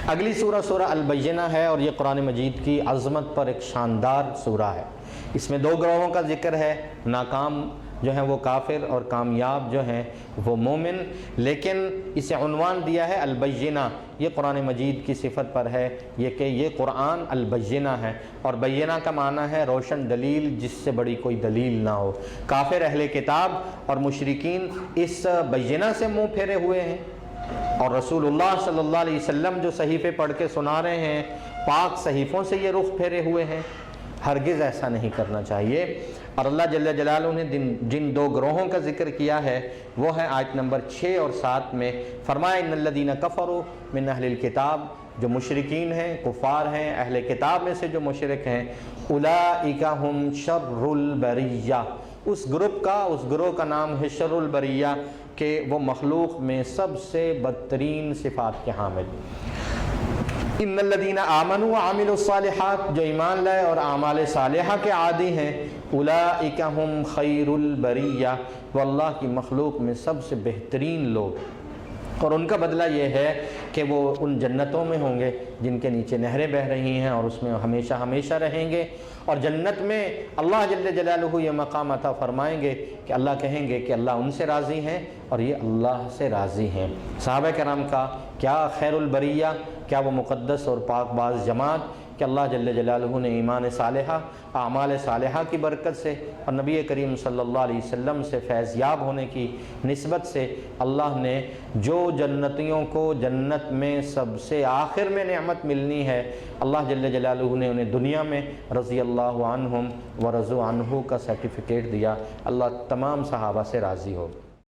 اگلی سورہ سورہ البینہ ہے، اور یہ قرآن مجید کی عظمت پر ایک شاندار سورہ ہے۔ اس میں دو گروہوں کا ذکر ہے، ناکام جو ہیں وہ کافر اور کامیاب جو ہیں وہ مومن، لیکن اسے عنوان دیا ہے البینہ۔ یہ قرآن مجید کی صفت پر ہے یہ کہ یہ قرآن البینہ ہے، اور بینہ کا معنی ہے روشن دلیل جس سے بڑی کوئی دلیل نہ ہو۔ کافر اہل کتاب اور مشرکین اس بینہ سے منہ پھیرے ہوئے ہیں، اور رسول اللہ صلی اللہ علیہ وسلم جو صحیفے پڑھ کے سنا رہے ہیں، پاک صحیفوں سے یہ رخ پھیرے ہوئے ہیں۔ ہرگز ایسا نہیں کرنا چاہیے۔ اور اللہ جل جلالہ نے جن دو گروہوں کا ذکر کیا ہے وہ ہے آیت نمبر 6 اور 7 میں، فرمایا ان الذین کفروا من اہل الکتاب، جو مشرکین ہیں، کفار ہیں، اہل کتاب میں سے جو مشرک ہیں، اولئک ھم شر البریہ، اس گروہ کا نام ہے شر البریہ، کہ وہ مخلوق میں سب سے بدترین صفات کے حامل۔ ان الذین آمنوا وعملوا الصالحات، جو ایمان لائے اور اعمال صالحہ کے عادی ہیں، اولئک ھم خیر البریہ، وہ اللہ کی مخلوق میں سب سے بہترین لوگ، اور ان کا بدلہ یہ ہے کہ وہ ان جنتوں میں ہوں گے جن کے نیچے نہریں بہہ رہی ہیں، اور اس میں ہمیشہ ہمیشہ رہیں گے۔ اور جنت میں اللہ جل جلالہ یہ مقام عطا فرمائیں گے کہ اللہ کہیں گے کہ اللہ ان سے راضی ہیں اور یہ اللہ سے راضی ہیں۔ صحابہ کرام کا کیا خیر البریہ، کیا وہ مقدس اور پاک باز جماعت کہ اللہ جل جلالہ نے ایمان صالحہ، اعمال صالحہ کی برکت سے اور نبی کریم صلی اللہ علیہ وسلم سے فیض یاب ہونے کی نسبت سے اللہ نے جو جنتیوں کو جنت میں سب سے آخر میں نعمت ملنی ہے، اللہ جل جلالہ نے انہیں دنیا میں رضی اللہ عنہم ورضوا عنہ کا سرٹیفکیٹ دیا۔ اللہ تمام صحابہ سے راضی ہو۔